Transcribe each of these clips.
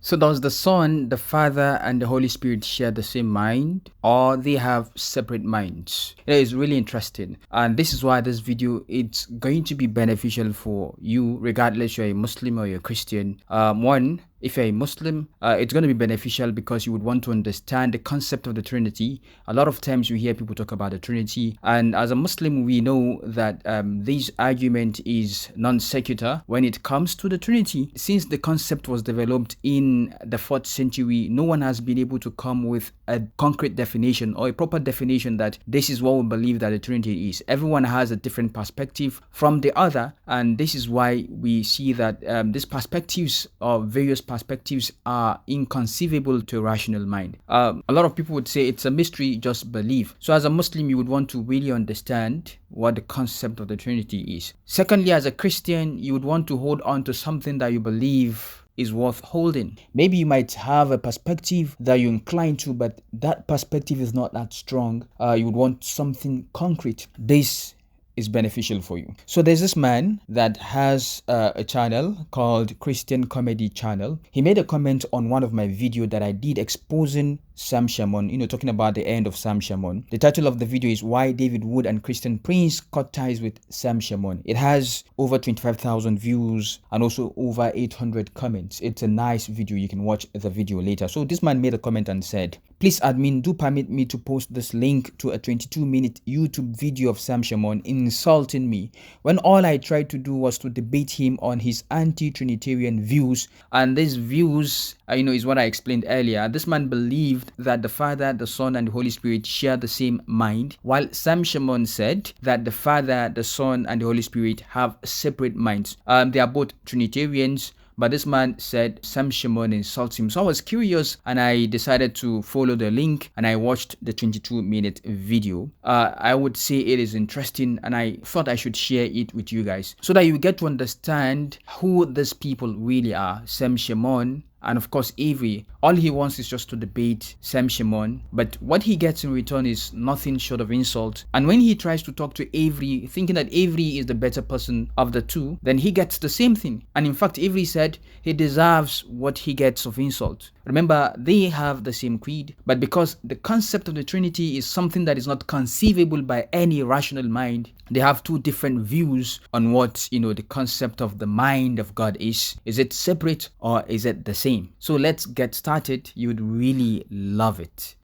So does the Son, the Father, and the Holy Spirit share the same mind, or they have separate minds? It is really interesting, and this is why this video it's going to be beneficial for you, regardless you're a Muslim or you're a Christian. One, if you're a Muslim, it's going to be beneficial because you would want to understand the concept of the Trinity. A lot of times you hear people talk about the Trinity, and as a Muslim, we know that this argument is non sequitur when it comes to the Trinity. Since the concept was developed in the 4th century, no one has been able to come with a concrete definition or a proper definition that this is what we believe that the Trinity is. Everyone has a different perspective from the other, and this is why we see that these perspectives or various perspectives are inconceivable to a rational mind. A lot of people would say it's a mystery, just believe. So as a Muslim, you would want to really understand what the concept of the Trinity is. Secondly, as a Christian, you would want to hold on to something that you believe is worth holding. Maybe you might have a perspective that you incline to, but that perspective is not that strong. You would want something concrete. This is beneficial for you. So there's this man that has a channel called Christian Comedy Channel. He made a comment on one of my video that I did exposing Sam Shamoun, talking about the end of Sam Shamoun. The title of the video is Why David Wood and Christian Prince Cut Ties with Sam Shamoun. It has over 25,000 views and also over 800 comments. It's a nice video. You can watch the video later. So this man made a comment and said, "Please admin, do permit me to post this link to a 22-minute YouTube video of Sam Shamoun insulting me when all I tried to do was to debate him on his anti-Trinitarian views." And these views, is what I explained earlier. This man believed that the Father, the Son, and the Holy Spirit share the same mind, while Sam Shamoun said that the Father, the Son, and the Holy Spirit have separate minds. They are both Trinitarians, but this man said Sam Shamoun insults him. So I was curious and I decided to follow the link and I watched the 22-minute video. I would say it is interesting and I thought I should share it with you guys so that you get to understand who these people really are. Sam Shamoun and of course Avery. All he wants is just to debate Sam Shamoun, but what he gets in return is nothing short of insult. And when he tries to talk to Avery, thinking that Avery is the better person of the two, then he gets the same thing. And in fact, Avery said he deserves what he gets of insult. Remember, they have the same creed, but because the concept of the Trinity is something that is not conceivable by any rational mind, they have two different views on what, the concept of the mind of God is. Is it separate or is it the same? So let's get started. You would really love it.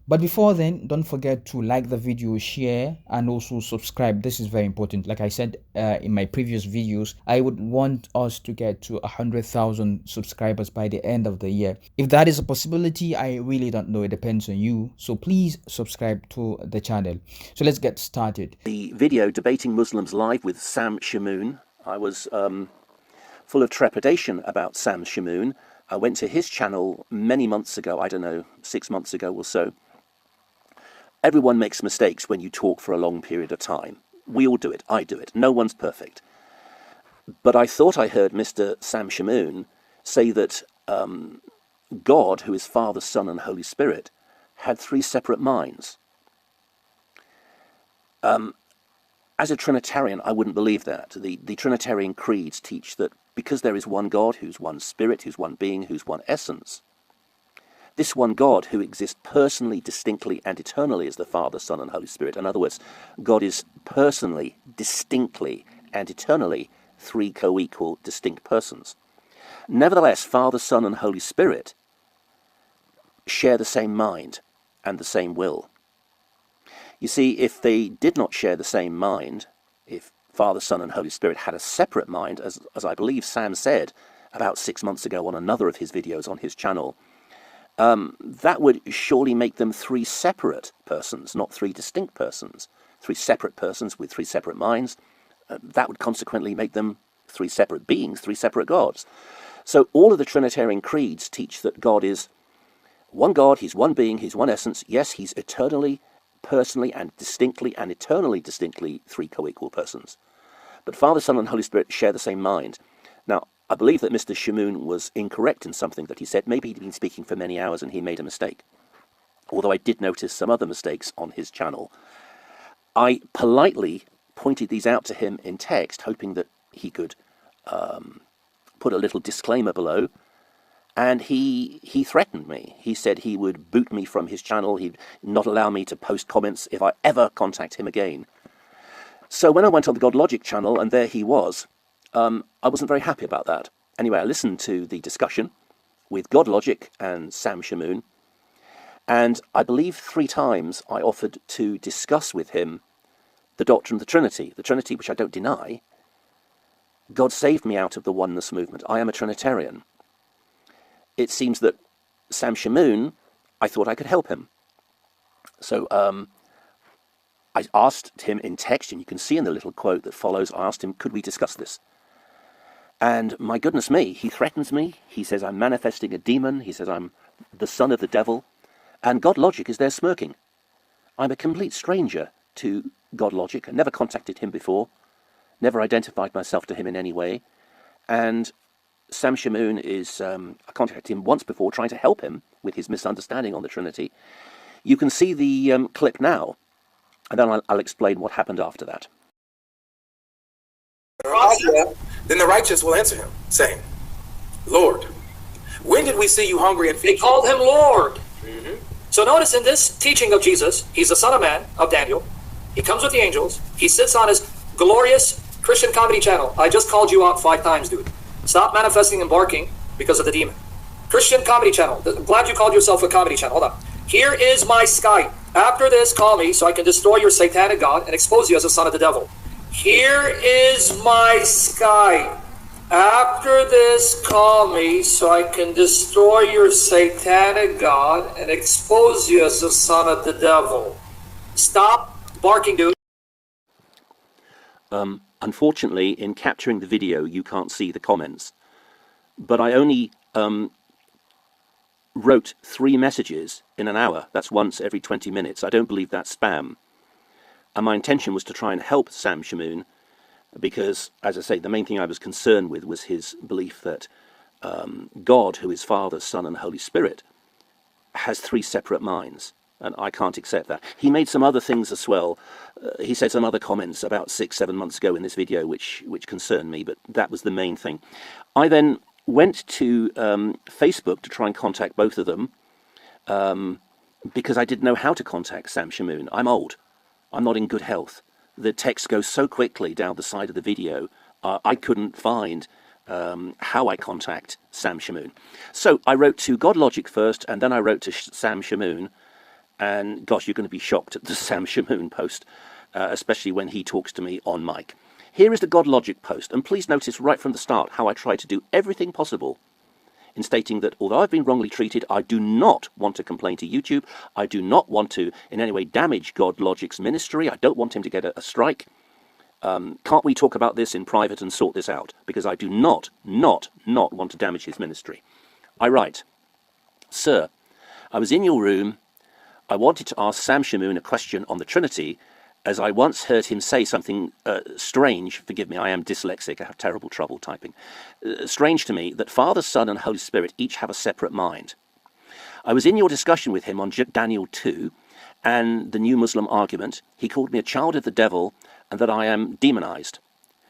But before then, don't forget to like the video, share, and also subscribe. This is very important. Like I said in my previous videos, I would want us to get to 100,000 subscribers by the end of the year. If that is a possibility, I really don't know. It depends on you. So please subscribe to the channel. So let's get started. The video Debating Muslims Live with Sam Shamoun. I was full of trepidation about Sam Shamoun. I went to his channel many months ago, I don't know, 6 months ago or so. Everyone makes mistakes when you talk for a long period of time. We all do it. I do it. No one's perfect. But I thought I heard Mr. Sam Shamoun say that God, who is Father, Son, and Holy Spirit, had three separate minds. As a Trinitarian, I wouldn't believe that. The Trinitarian creeds teach that because there is one God, who's one spirit, who's one being, who's one essence, this one God who exists personally, distinctly, and eternally as the Father, Son, and Holy Spirit. In other words, God is personally, distinctly, and eternally three co-equal, distinct persons. Nevertheless, Father, Son, and Holy Spirit share the same mind and the same will. You see, if they did not share the same mind, if Father, Son, and Holy Spirit had a separate mind, as I believe Sam said about 6 months ago on another of his videos on his channel, that would surely make them three separate persons, not three distinct persons. Three separate persons with three separate minds. That would consequently make them three separate beings, three separate gods. So all of the Trinitarian creeds teach that God is one God, he's one being, he's one essence. Yes, he's eternally, personally, and distinctly, and eternally distinctly three co-equal persons. But Father, Son, and Holy Spirit share the same mind. Now, I believe that Mr. Shamoun was incorrect in something that he said. Maybe he'd been speaking for many hours and he made a mistake. Although I did notice some other mistakes on his channel. I politely pointed these out to him in text, hoping that he could put a little disclaimer below And he threatened me. He said he would boot me from his channel. He'd not allow me to post comments if I ever contact him again. So when I went on the God Logic channel, and there he was, I wasn't very happy about that. Anyway, I listened to the discussion with God Logic and Sam Shamoun, and I believe 3 times I offered to discuss with him the doctrine of the Trinity, which I don't deny. God saved me out of the oneness movement. I am a Trinitarian. It seems that Sam Shamoun, I thought I could help him. So I asked him in text, and you can see in the little quote that follows, I asked him, could we discuss this? And my goodness me, he threatens me. He says I'm manifesting a demon. He says I'm the son of the devil. And God Logic is there smirking. I'm a complete stranger to God Logic. I never contacted him before, never identified myself to him in any way. And Sam Shamoun is, I contacted him once before trying to help him with his misunderstanding on the Trinity. You can see the clip now, and then I'll explain what happened after that. Then the righteous will answer him, saying, Lord, when did we see you hungry and feed you? They called him Lord. So notice in this teaching of Jesus, he's the Son of Man, of Daniel. He comes with the angels. He sits on his glorious Christian comedy channel. I just called you out 5 times, dude. Stop manifesting and barking because of the demon. Christian comedy channel. I'm glad you called yourself a comedy channel. Hold on. Here is my Skype. After this, call me so I can destroy your satanic God and expose you as a son of the devil. Here is my Skype. After this, call me so I can destroy your satanic God and expose you as a son of the devil. Stop barking, dude. Unfortunately, in capturing the video, you can't see the comments. But I only wrote 3 messages in an hour. That's once every 20 minutes. I don't believe that's spam. And my intention was to try and help Sam Shamoun because, as I say, the main thing I was concerned with was his belief that God, who is Father, Son, and Holy Spirit, has 3 separate minds. And I can't accept that. He made some other things as well. He said some other comments about 6-7 months ago in this video, which concerned me, but that was the main thing. I then went to Facebook to try and contact both of them because I didn't know how to contact Sam Shamoun. I'm old. I'm not in good health. The text goes so quickly down the side of the video, I couldn't find how I contact Sam Shamoun. So I wrote to God Logic first, and then I wrote to Sam Shamoun. And gosh, you're going to be shocked at the Sam Shamoun post, especially when he talks to me on mic. Here is the God Logic post, and please notice right from the start how I try to do everything possible in stating that although I've been wrongly treated, I do not want to complain to YouTube. I do not want to in any way damage God Logic's ministry. I don't want him to get a strike. Can't we talk about this in private and sort this out? Because I do not want to damage his ministry. I write, Sir, I was in your room. I wanted to ask Sam Shamoun a question on the Trinity, as I once heard him say something strange. Forgive me, I am dyslexic. I have terrible trouble typing. Strange to me that Father, Son, and Holy Spirit each have a separate mind. I was in your discussion with him on Daniel 2 and the New Muslim argument. He called me a child of the devil and that I am demonized.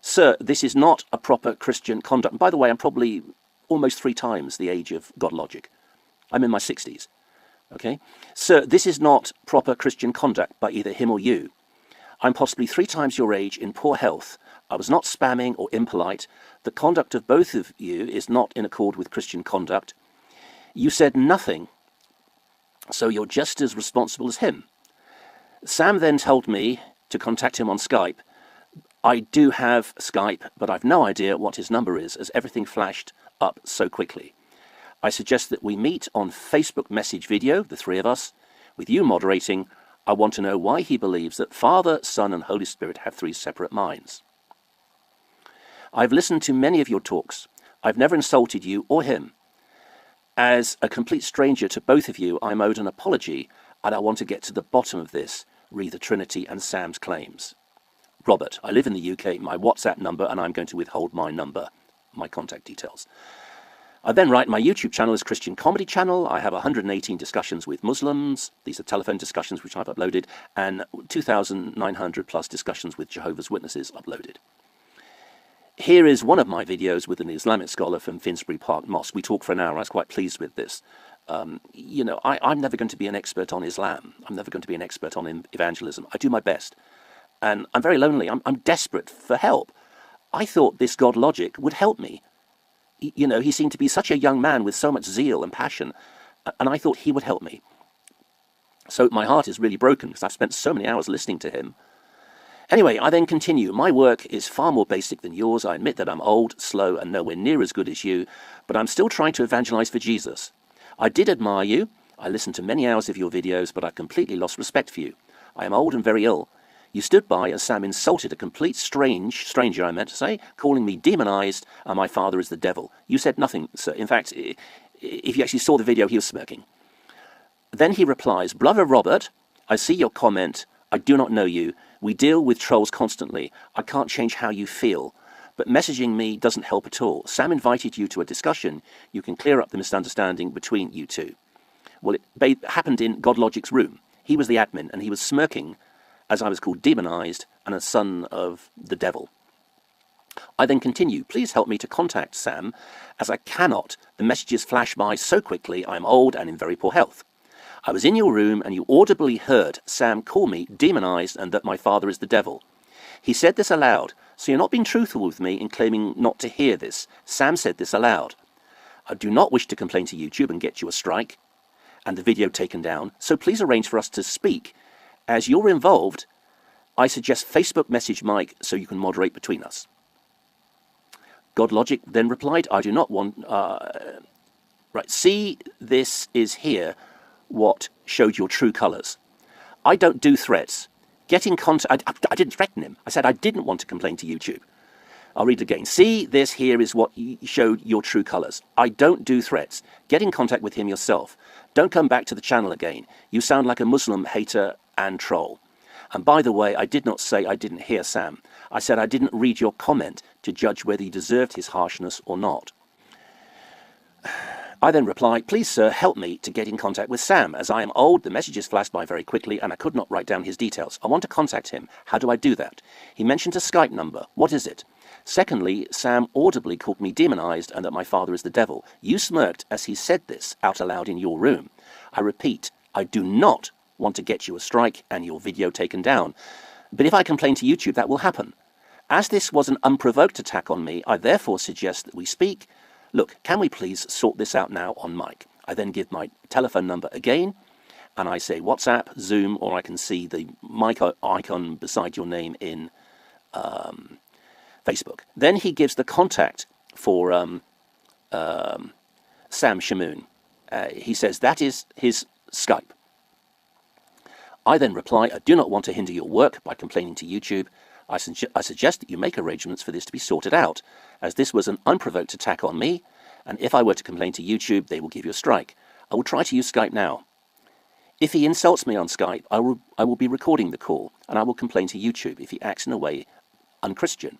Sir, this is not a proper Christian conduct. And by the way, I'm probably almost 3 times the age of God Logic. I'm in my 60s. Okay? Sir, this is not proper Christian conduct by either him or you. I'm possibly 3 times your age in poor health. I was not spamming or impolite. The conduct of both of you is not in accord with Christian conduct. You said nothing, so you're just as responsible as him. Sam then told me to contact him on Skype. I do have Skype, but I've no idea what his number is, as everything flashed up so quickly. I suggest that we meet on Facebook message video, the 3 of us, with you moderating. I want to know why he believes that Father, Son, and Holy Spirit have 3 separate minds. I've listened to many of your talks. I've never insulted you or him. As a complete stranger to both of you, I'm owed an apology, and I want to get to the bottom of this, re the Trinity and Sam's claims. Robert, I live in the UK, my WhatsApp number, and I'm going to withhold my number, my contact details. I then write, my YouTube channel is Christian Comedy Channel. I have 118 discussions with Muslims. These are telephone discussions which I've uploaded, and 2,900 plus discussions with Jehovah's Witnesses uploaded. Here is one of my videos with an Islamic scholar from Finsbury Park Mosque. We talked for an hour. I was quite pleased with this. You know, I'm never going to be an expert on Islam. I'm never going to be an expert on evangelism. I do my best. And I'm very lonely. I'm desperate for help. I thought this God Logic would help me. You know, he seemed to be such a young man with so much zeal and passion. And I thought he would help me. So my heart is really broken because I've spent so many hours listening to him. Anyway, I then continue. My work is far more basic than yours. I admit that I'm old, slow, and nowhere near as good as you, but I'm still trying to evangelize for Jesus. I did admire you. I listened to many hours of your videos, but I completely lost respect for you. I am old and very ill. You stood by as Sam insulted a complete stranger, I meant to say, calling me demonized, and my father is the devil. You said nothing, sir. In fact, if you actually saw the video, he was smirking. Then he replies, Brother Robert, I see your comment. I do not know you. We deal with trolls constantly. I can't change how you feel. But messaging me doesn't help at all. Sam invited you to a discussion. You can clear up the misunderstanding between you two. Well, it happened in God Logic's room. He was the admin, and he was smirking as I was called demonized and a son of the devil. I then continue. Please help me to contact Sam, as I cannot. The messages flash by so quickly. I am old and in very poor health. I was in your room and you audibly heard Sam call me demonized and that my father is the devil. He said this aloud, so you're not being truthful with me in claiming not to hear this. Sam said this aloud. I do not wish to complain to YouTube and get you a strike and the video taken down, so please arrange for us to speak. As you're involved, I suggest Facebook message Mike so you can moderate between us. God Logic then replied, I do not want... Right, see, this is here what showed your true colours. I don't do threats. Get in contact... I didn't threaten him. I said I didn't want to complain to YouTube. I'll read it again. See, this here is what showed your true colours. I don't do threats. Get in contact with him yourself. Don't come back to the channel again. You sound like a Muslim hater and troll. And by the way, I did not say I didn't hear Sam. I said I didn't read your comment to judge whether he deserved his harshness or not. I then replied, please, sir, help me to get in contact with Sam. As I am old, the messages flashed by very quickly and I could not write down his details. I want to contact him. How do I do that? He mentioned a Skype number. What is it? Secondly, Sam audibly called me demonized and that my father is the devil. You smirked as he said this out aloud in your room. I repeat, I do not want to get you a strike and your video taken down. But if I complain to YouTube, that will happen. As this was an unprovoked attack on me, I therefore suggest that we speak. Look, can we please sort this out now on mic? I then give my telephone number again, and I say WhatsApp, Zoom, or I can see the mic icon beside your name in Facebook. Then he gives the contact for Sam Shamoun. He says that is his Skype. I then reply, I do not want to hinder your work by complaining to YouTube. I suggest that you make arrangements for this to be sorted out, as this was an unprovoked attack on me, and if I were to complain to YouTube, they will give you a strike. I will try to use Skype now. If he insults me on Skype, I will be recording the call, and I will complain to YouTube if he acts in a way unchristian.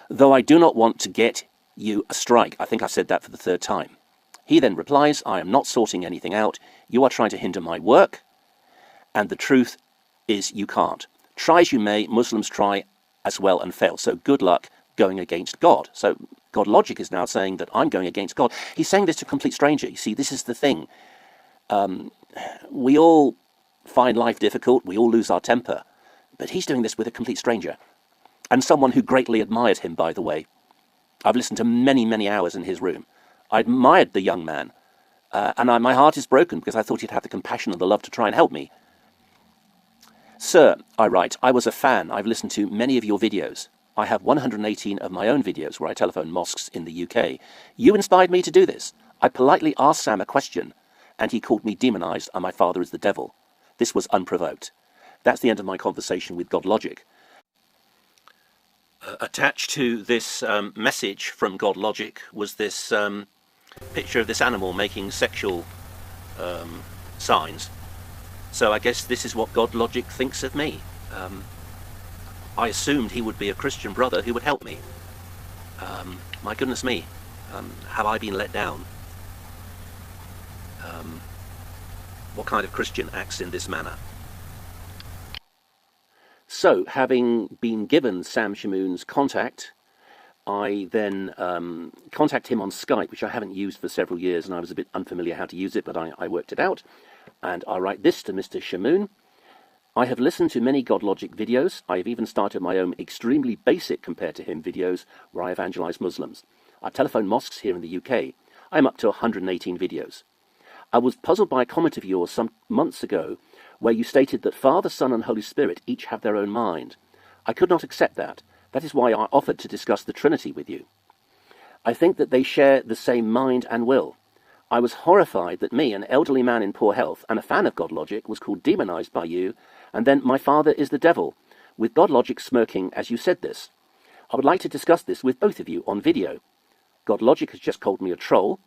Though I do not want to get you a strike. I think I've said that for the third time. He then replies, I am not sorting anything out. You are trying to hinder my work, and the truth is you can't. Try as you may, Muslims try as well and fail. So good luck going against God. So God Logic is now saying that I'm going against God. He's saying this to a complete stranger. You see, this is the thing. We all find life difficult. We all lose our temper. But he's doing this with a complete stranger. And someone who greatly admired him, by the way. I've listened to many, many hours in his room. I admired the young man. And my heart is broken because I thought he'd have the compassion and the love to try and help me. Sir, I write, I was a fan. I've listened to many of your videos. I have 118 of my own videos where I telephone mosques in the UK. You inspired me to do this. I politely asked Sam a question, and he called me demonized and my father is the devil. This was unprovoked. That's the end of my conversation with God Logic. Attached to this message from God Logic was this picture of this animal making sexual signs. So I guess this is what God Logic thinks of me. I assumed he would be a Christian brother who would help me. My goodness me, have I been let down? What kind of Christian acts in this manner? So, having been given Sam Shamoun's contact, I then contacted him on Skype, which I haven't used for several years, and I was a bit unfamiliar how to use it, but I worked it out. And I write this to Mr. Shamoun. I have listened to many God Logic videos. I have even started my own extremely basic, compared to him, videos where I evangelize Muslims. I telephone mosques here in the UK. I am up to 118 videos. I was puzzled by a comment of yours some months ago where you stated that Father, Son and Holy Spirit each have their own mind. I could not accept that. That is why I offered to discuss the Trinity with you. I think that they share the same mind and will. I was horrified that me, an elderly man in poor health and a fan of God Logic, was called demonized by you, and then my father is the devil, with God Logic smirking as you said this. I would like to discuss this with both of you on video. God Logic has just called me a troll.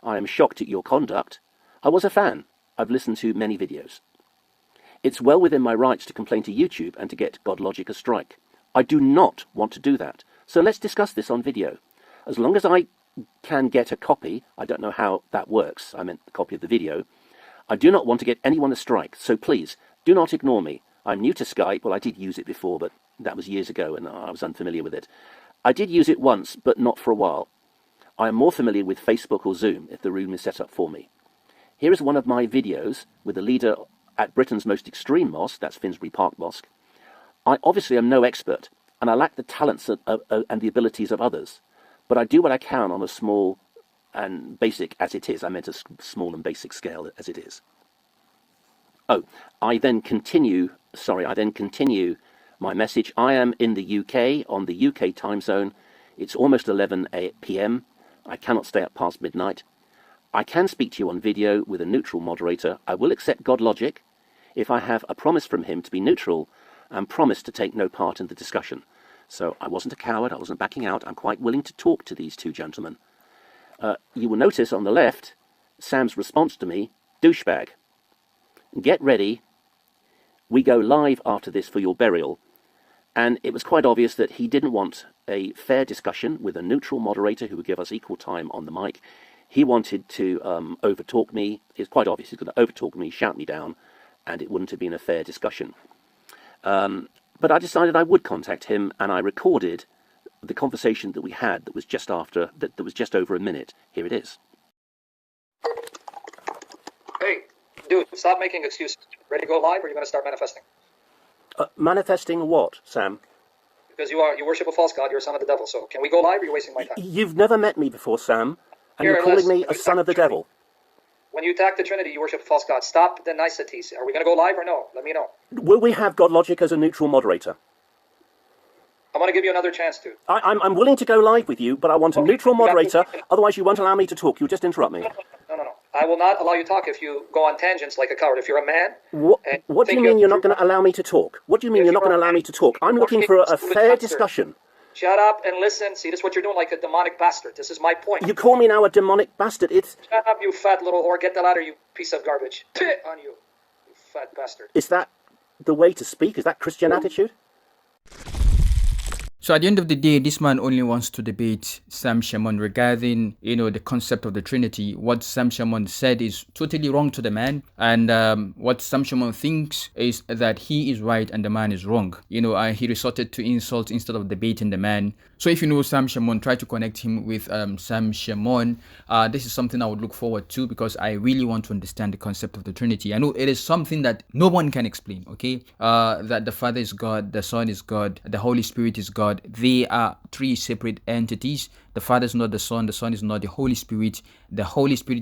I am shocked at your conduct. I was a fan. I've listened to many videos. It's well within my rights to complain to YouTube and to get God Logic a strike. I do not want to do that. So let's discuss this on video. As long as I can get a copy, I don't know how that works, I meant the copy of the video, I do not want to get anyone a strike, so please, do not ignore me. I'm new to Skype. Well, I did use it before, but that was years ago and I was unfamiliar with it. I did use it once, but not for a while. I am more familiar with Facebook or Zoom if the room is set up for me. Here is one of my videos with the leader at Britain's most extreme mosque, that's Finsbury Park Mosque. I obviously am no expert, and I lack the talents and the abilities of others, but I do what I can on a small and basic as it is. I meant a small and basic scale as it is. Oh, I then continue my message. I am in the UK, on the UK time zone. It's almost 11 p.m. I cannot stay up past midnight. I can speak to you on video with a neutral moderator. I will accept God Logic if I have a promise from him to be neutral and promise to take no part in the discussion. So I wasn't a coward, I wasn't backing out. I'm quite willing to talk to these two gentlemen. You will notice on the left, Sam's response to me, douchebag. Get ready. We go live after this for your burial. And it was quite obvious that he didn't want a fair discussion with a neutral moderator who would give us equal time on the mic. He wanted to overtalk me. It's quite obvious he's going to overtalk me, shout me down, and it wouldn't have been a fair discussion. But I decided I would contact him, and I recorded the conversation that we had that was just after, that was just over a minute. Here it is. Hey, dude, stop making excuses. Ready to go live, or are you going to start manifesting? Manifesting what, Sam? Because you worship a false god, you're a son of the devil, so can we go live, or are you wasting my time? You've never met me before, Sam, and you're calling me a son of the devil. When you attack the Trinity, you worship a false god. Stop the niceties. Are we going to go live or no? Let me know. Will we have God Logic as a neutral moderator? I'm going to give you another chance, dude. I'm willing to go live with you, but I want a neutral moderator. Otherwise, you won't allow me to talk. You'll just interrupt me. No. I will not allow you to talk if you go on tangents like a coward. If you're a man... What do you mean you're not going to allow me to talk? What do you mean you're not going to allow me to talk? I'm looking for a fair discussion. Shut up and listen. See, this is what you're doing, like a demonic bastard. This is my point. You call me now a demonic bastard. Shut up, you fat little whore. Get the ladder, you piece of garbage. Pit on you, you fat bastard. Is that the way to speak? Is that Christian attitude? So at the end of the day, this man only wants to debate Sam Shamoun regarding, the concept of the Trinity. What Sam Shamoun said is totally wrong to the man. And what Sam Shamoun thinks is that he is right and the man is wrong. He resorted to insult instead of debating the man. So if you know Sam Shamoun, try to connect him with Sam Shamoun. This is something I would look forward to because I really want to understand the concept of the Trinity. I know it is something that no one can explain, okay? That the Father is God, the Son is God, the Holy Spirit is God. They are three separate entities. The Father is not the Son is not the Holy Spirit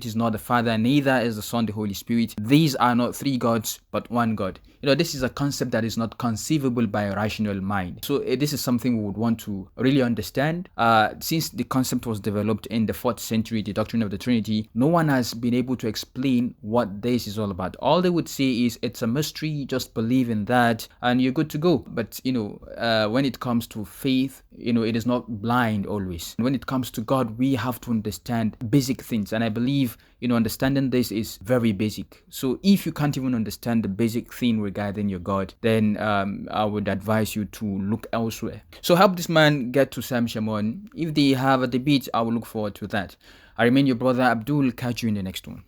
is not the Father, neither is the Son the Holy Spirit. These are not three gods, but one God. This is a concept that is not conceivable by a rational mind. So this is something we would want to really understand. Since the concept was developed in the 4th century, the doctrine of the Trinity, no one has been able to explain what this is all about. All they would say is it's a mystery, just believe in that, and you're good to go. But, when it comes to faith, it is not blind always. When it comes to God, we have to understand basic things. And I believe, understanding this is very basic. So if you can't even understand the basic thing regarding your God, then I would advise you to look elsewhere. So help this man get to Sam Shamoun. If they have a debate, I will look forward to that. I remain your brother Abdul. Catch you in the next one.